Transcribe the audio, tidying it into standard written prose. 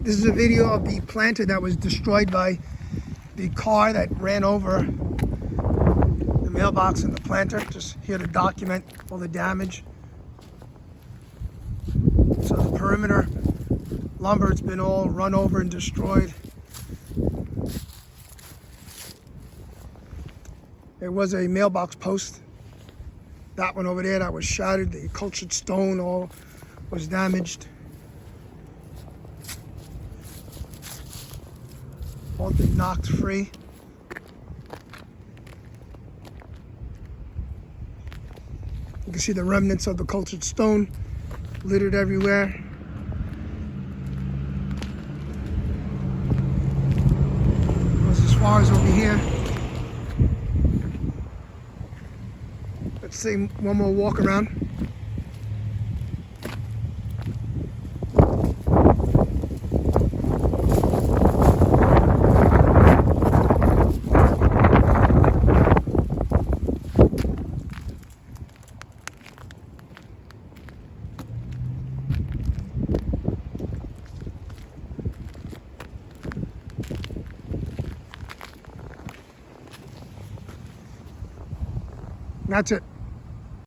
This is a video of the planter that was destroyed by the car that ran over the mailbox and the planter. Just here to document all the damage. So the perimeter lumber, it's been all run over and destroyed. There was a mailbox post. That one over there that was shattered. The cultured stone all was damaged. All been knocked free. You can see the remnants of the cultured stone littered everywhere. Goes as far as over here. Let's see one more walk around. That's it.